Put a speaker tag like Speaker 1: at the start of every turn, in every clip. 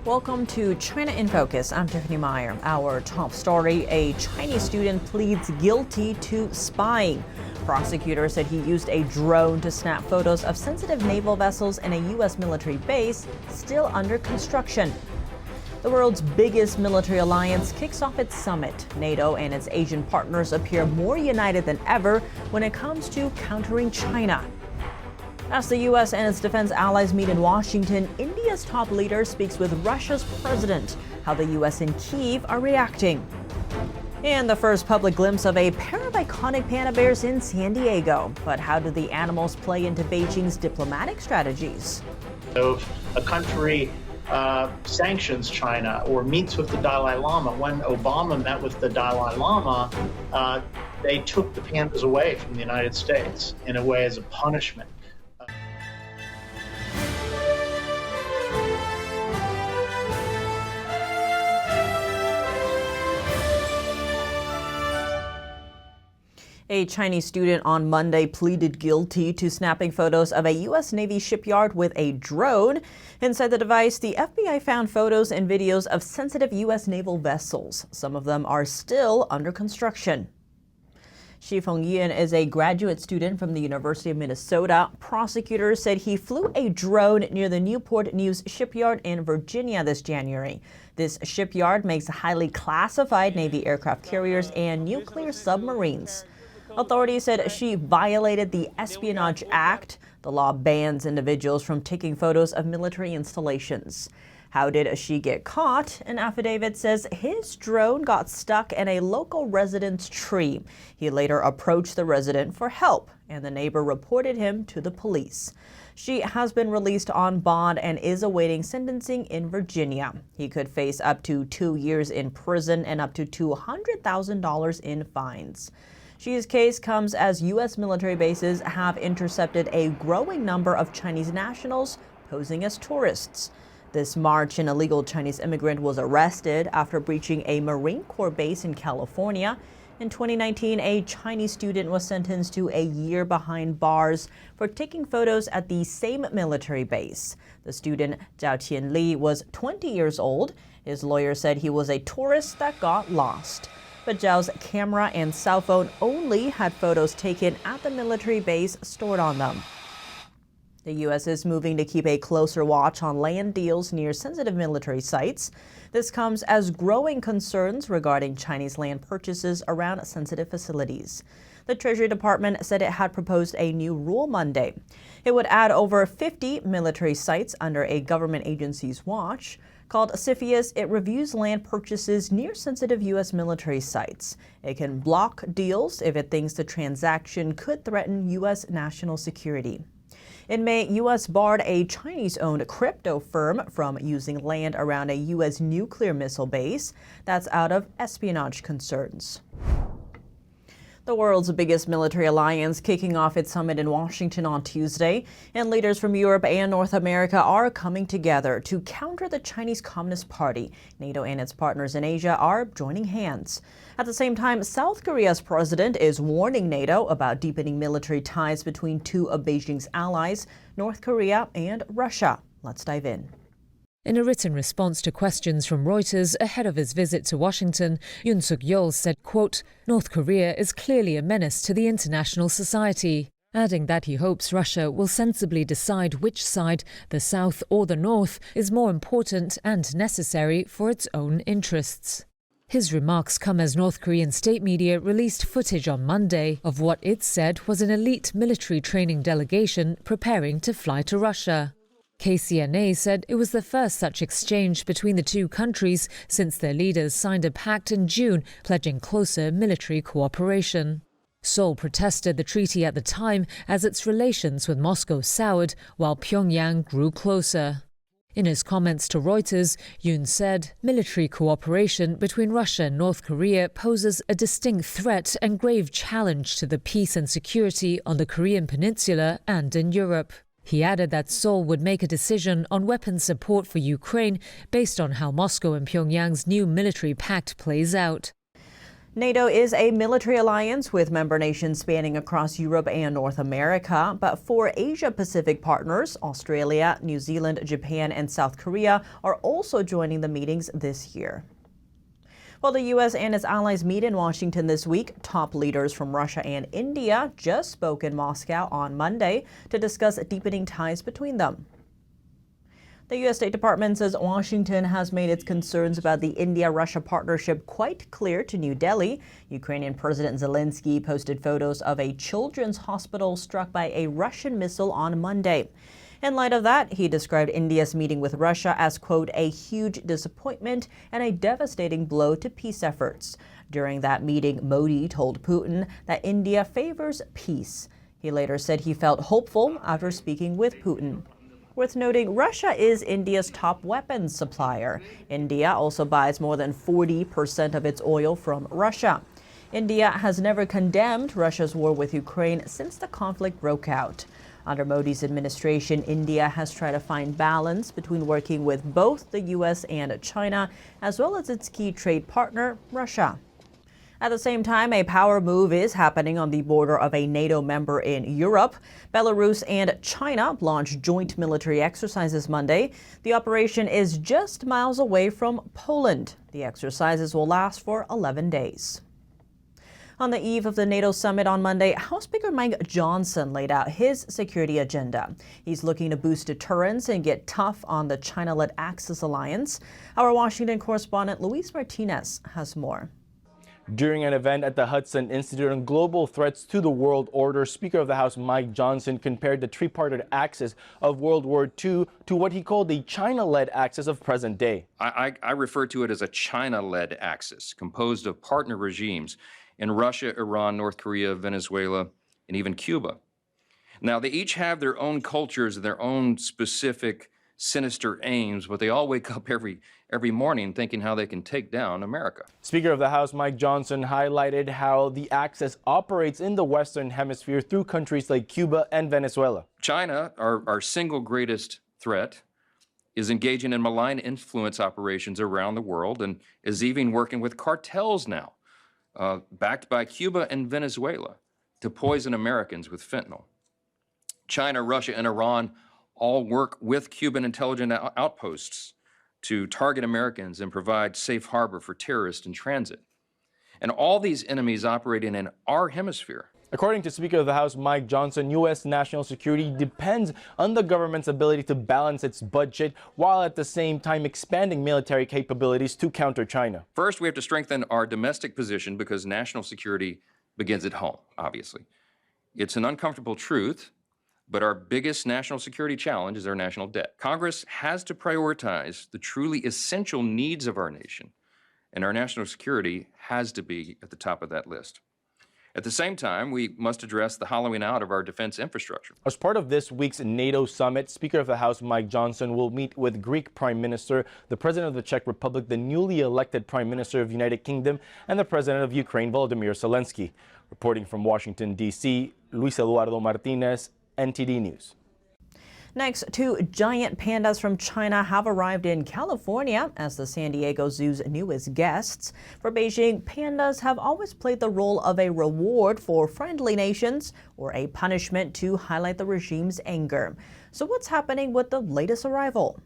Speaker 1: Welcome to China in Focus. I'm Tiffany Meyer. Our top story, a Chinese student pleads guilty to spying. Prosecutors said he used a drone to snap photos of sensitive naval vessels in a U.S. military base still under construction. The world's biggest military alliance kicks off its summit. NATO and its Asian partners appear more united than ever when it comes to countering China. As the U.S. and its defense allies meet in Washington, India's top leader speaks with Russia's president. How the U.S. and Kyiv are reacting. And the first public glimpse of a pair of iconic panda bears in San Diego. But how do the animals play into Beijing's diplomatic strategies?
Speaker 2: If a country sanctions China or meets with the Dalai Lama, when Obama met with the Dalai Lama, they took the pandas away from the United States in a way as a punishment.
Speaker 1: A Chinese student on Monday pleaded guilty to snapping photos of a U.S. Navy shipyard with a drone. Inside the device, the FBI found photos and videos of sensitive U.S. naval vessels. Some of them are still under construction. Shi Fengyin is a graduate student from the University of Minnesota. Prosecutors said he flew a drone near the Newport News shipyard in Virginia this January. This shipyard makes highly classified Navy aircraft carriers and nuclear submarines. Authorities said she violated the Espionage Act. The law bans individuals from taking photos of military installations. How did she get caught? An affidavit says his drone got stuck in a local resident's tree. He later approached the resident for help, and the neighbor reported him to the police. She has been released on bond and is awaiting sentencing in Virginia. He could face up to 2 years in prison and up to $200,000 in fines. Xi's case comes as U.S. military bases have intercepted a growing number of Chinese nationals posing as tourists. This March, an illegal Chinese immigrant was arrested after breaching a Marine Corps base in California. In 2019, a Chinese student was sentenced to a year behind bars for taking photos at the same military base. The student, Zhao Qianli, was 20 years old. His lawyer said he was a tourist that got lost. But Zhao's camera and cell phone only had photos taken at the military base stored on them. The U.S. is moving to keep a closer watch on land deals near sensitive military sites. This comes as growing concerns regarding Chinese land purchases around sensitive facilities. The Treasury Department said it had proposed a new rule Monday. It would add over 50 military sites under a government agency's watch. Called CFIUS, it reviews land purchases near sensitive U.S. military sites. It can block deals if it thinks the transaction could threaten U.S. national security. In May, U.S. barred a Chinese-owned crypto firm from using land around a U.S. nuclear missile base. That's out of espionage concerns. The world's biggest military alliance kicking off its summit in Washington on Tuesday, and leaders from Europe and North America are coming together to counter the Chinese Communist Party. NATO and its partners in Asia are joining hands. At the same time, South Korea's president is warning NATO about deepening military ties between two of Beijing's allies, North Korea and Russia. Let's dive in.
Speaker 3: In a written response to questions from Reuters ahead of his visit to Washington, Yoon Suk-yeol said, quote, "North Korea is clearly a menace to the international society," adding that he hopes Russia will sensibly decide which side, the South or the North, is more important and necessary for its own interests. His remarks come as North Korean state media released footage on Monday of what it said was an elite military training delegation preparing to fly to Russia. KCNA said it was the first such exchange between the two countries since their leaders signed a pact in June pledging closer military cooperation. Seoul protested the treaty at the time as its relations with Moscow soured while Pyongyang grew closer. In his comments to Reuters, Yoon said, "Military cooperation between Russia and North Korea poses a distinct threat and grave challenge to the peace and security on the Korean peninsula and in Europe." He added that Seoul would make a decision on weapons support for Ukraine based on how Moscow and Pyongyang's new military pact plays out.
Speaker 1: NATO is a military alliance with member nations spanning across Europe and North America. But 4 Asia-Pacific partners, Australia, New Zealand, Japan, and South Korea, are also joining the meetings this year. While the U.S. and its allies meet in Washington this week, top leaders from Russia and India just spoke in Moscow on Monday to discuss deepening ties between them. The U.S. State Department says Washington has made its concerns about the India-Russia partnership quite clear to New Delhi. Ukrainian President Zelensky posted photos of a children's hospital struck by a Russian missile on Monday. In light of that, he described India's meeting with Russia as, quote, a huge disappointment and a devastating blow to peace efforts. During that meeting, Modi told Putin that India favors peace. He later said he felt hopeful after speaking with Putin. Worth noting, Russia is India's top weapons supplier. India also buys more than 40% of its oil from Russia. India has never condemned Russia's war with Ukraine since the conflict broke out. Under Modi's administration, India has tried to find balance between working with both the U.S. and China, as well as its key trade partner, Russia. At the same time, a power move is happening on the border of a NATO member in Europe. Belarus and China launched joint military exercises Monday. The operation is just miles away from Poland. The exercises will last for 11 days. On the eve of the NATO summit on Monday, House Speaker Mike Johnson laid out his security agenda. He's looking to boost deterrence and get tough on the China-led Axis alliance. Our Washington correspondent Luis Martinez has more.
Speaker 4: During an event at the Hudson Institute on Global Threats to the World Order, Speaker of the House Mike Johnson compared the tripartite axis of World War II to what he called the China-led axis of present day.
Speaker 5: I refer to it as a China-led axis composed of partner regimes in Russia, Iran, North Korea, Venezuela, and even Cuba. Now, they each have their own cultures and their own specific sinister aims, but they all wake up every morning thinking how they can take down America.
Speaker 4: Speaker of the House Mike Johnson highlighted how the axis operates in the Western Hemisphere through countries like Cuba and Venezuela.
Speaker 5: China, our single greatest threat, is engaging in malign influence operations around the world and is even working with cartels now, backed by Cuba and Venezuela, to poison Americans with fentanyl. China, Russia, and Iran all work with Cuban intelligence outposts to target Americans and provide safe harbor for terrorists in transit. And all these enemies operating in our hemisphere.
Speaker 4: According to Speaker of the House Mike Johnson, U.S. national security depends on the government's ability to balance its budget while at the same time expanding military capabilities to counter China.
Speaker 5: First, we have to strengthen our domestic position because national security begins at home, obviously. It's an uncomfortable truth, but our biggest national security challenge is our national debt. Congress has to prioritize the truly essential needs of our nation, and our national security has to be at the top of that list. At the same time, we must address the hollowing out of our defense infrastructure.
Speaker 4: As part of this week's NATO summit, Speaker of the House Mike Johnson will meet with Greek Prime Minister, the President of the Czech Republic, the newly elected Prime Minister of the United Kingdom, and the President of Ukraine, Volodymyr Zelensky. Reporting from Washington, D.C., Luis Eduardo Martinez, NTD News.
Speaker 1: Next, 2 giant pandas from China have arrived in California as the San Diego Zoo's newest guests. For Beijing, pandas have always played the role of a reward for friendly nations or a punishment to highlight the regime's anger. So what's happening with the latest arrival?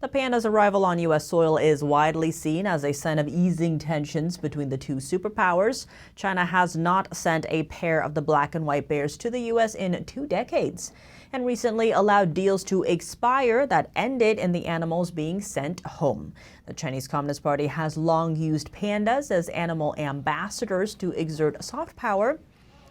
Speaker 1: The panda's arrival on U.S. soil is widely seen as a sign of easing tensions between the 2 superpowers. China has not sent a pair of the black and white bears to the U.S. in 2 decades, and recently allowed deals to expire that ended in the animals being sent home. The Chinese Communist Party has long used pandas as animal ambassadors to exert soft power.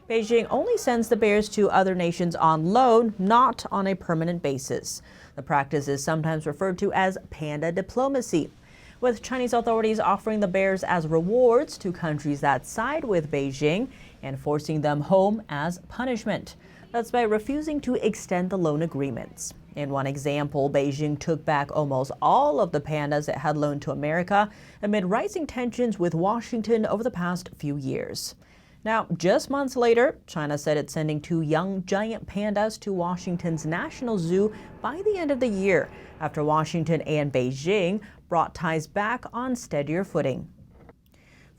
Speaker 1: Beijing only sends the bears to other nations on loan, not on a permanent basis. The practice is sometimes referred to as panda diplomacy, with Chinese authorities offering the bears as rewards to countries that side with Beijing and forcing them home as punishment. That's by refusing to extend the loan agreements. In one example, Beijing took back almost all of the pandas it had loaned to America amid rising tensions with Washington over the past few years. Now, just months later, China said it's sending 2 young giant pandas to Washington's National Zoo by the end of the year, after Washington and Beijing brought ties back on steadier footing.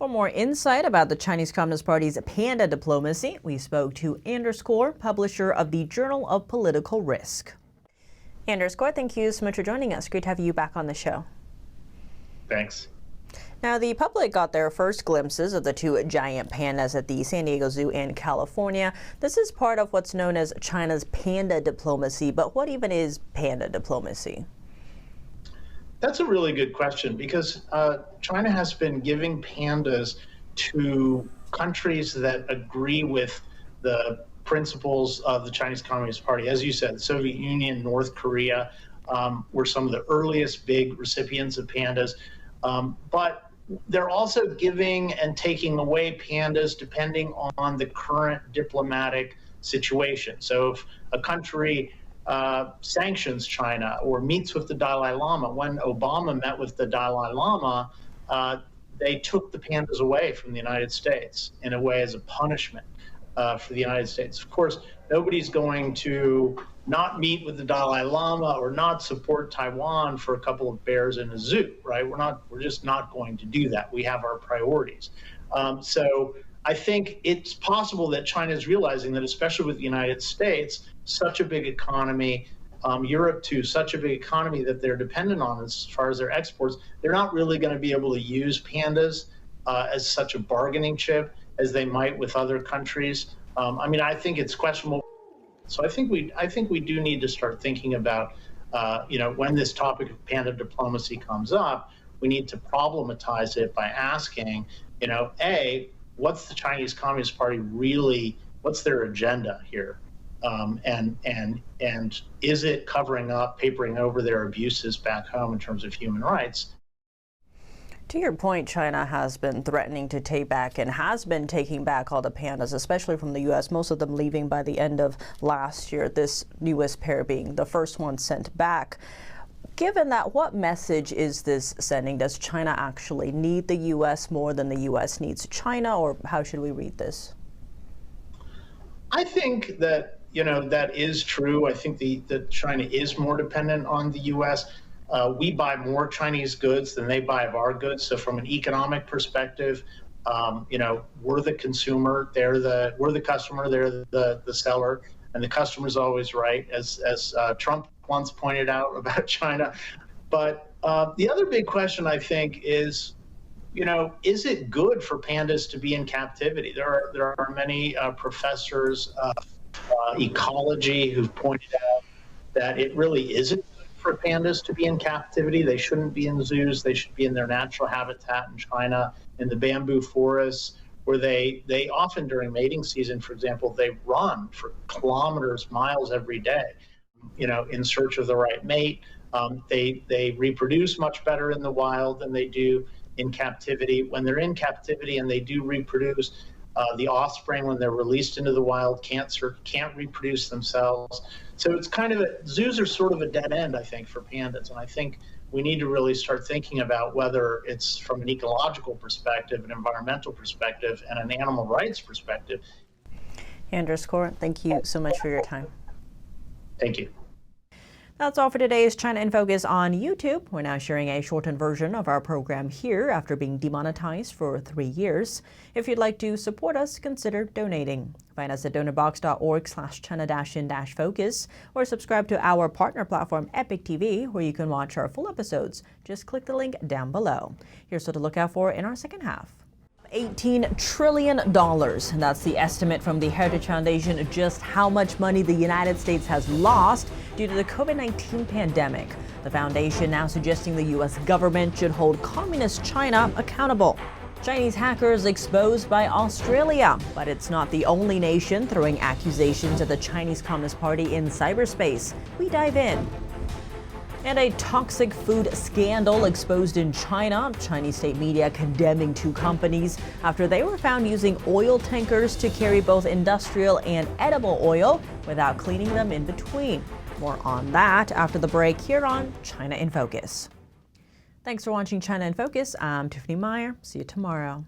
Speaker 1: For more insight about the Chinese Communist Party's panda diplomacy, we spoke to Corr, publisher of the Journal of Political Risk. Corr, thank you so much for joining us. Great to have you back on the show.
Speaker 2: Thanks.
Speaker 1: Now, the public got their first glimpses of the two giant pandas at the San Diego Zoo in California. This is part of what's known as China's panda diplomacy. But what even is panda diplomacy?
Speaker 2: That's a really good question, because China has been giving pandas to countries that agree with the principles of the Chinese Communist Party. As you said, the Soviet Union, North Korea were some of the earliest big recipients of pandas. But they're also giving and taking away pandas depending on the current diplomatic situation. So if a country sanctions China or meets with the Dalai Lama, when Obama met with the Dalai Lama, they took the pandas away from the United States in a way as a punishment for the United States. Of course, nobody's going to not meet with the Dalai Lama or not support Taiwan for a couple of bears in a zoo, right? We're just not going to do that. We have our priorities. So I think it's possible that China is realizing that, especially with the United States, such a big economy, Europe too, such a big economy that they're dependent on as far as their exports, they're not really going to be able to use pandas as such a bargaining chip as they might with other countries. I mean, I think it's questionable. So I think we do need to start thinking about, when this topic of panda diplomacy comes up, we need to problematize it by asking, A, what's the Chinese Communist Party really, what's their agenda here? And is it covering up, papering over their abuses back home in terms of human rights?
Speaker 1: To your point, China has been threatening to take back and has been taking back all the pandas, especially from the U.S., most of them leaving by the end of last year, this newest pair being the first one sent back. Given that, what message is this sending? Does China actually need the U.S. more than the U.S. needs China, or how should we read this?
Speaker 2: I think that, that is true. I think that China is more dependent on the U.S. We buy more Chinese goods than they buy of our goods. So from an economic perspective, we're the consumer, we're the customer, they're the seller, and the customer's always right, as Trump once pointed out about China. But the other big question, I think, is, is it good for pandas to be in captivity? There are many professors of ecology who've pointed out that it really isn't for pandas to be in captivity. They shouldn't be in zoos. They should be in their natural habitat in China, in the bamboo forests, where they often during mating season, for example, they run for kilometers, miles every day, in search of the right mate. They reproduce much better in the wild than they do in captivity. When they're in captivity and they do reproduce, the offspring, when they're released into the wild, can't reproduce themselves. So it's zoos are sort of a dead end, I think, for pandas. And I think we need to really start thinking about whether it's from an ecological perspective, an environmental perspective, and an animal rights perspective.
Speaker 1: Corr, thank you so much for your time.
Speaker 2: Thank you.
Speaker 1: That's all for today's China in Focus on YouTube. We're now sharing a shortened version of our program here after being demonetized for 3 years. If you'd like to support us, consider donating. Find us at donorbox.org/China-in-focus or subscribe to our partner platform, Epic TV, where you can watch our full episodes. Just click the link down below. Here's what to look out for in our second half. $18 trillion. That's the estimate from the Heritage Foundation, just how much money the United States has lost due to the COVID-19 pandemic. The foundation now suggesting the U.S. government should hold communist China accountable. Chinese hackers exposed by Australia, but it's not the only nation throwing accusations at the Chinese Communist Party in cyberspace. We dive in. And a toxic food scandal exposed in China. Chinese state media condemning 2 companies after they were found using oil tankers to carry both industrial and edible oil without cleaning them in between. More on that after the break here on China in Focus. Thanks for watching China in Focus. I'm Tiffany Meyer. See you tomorrow.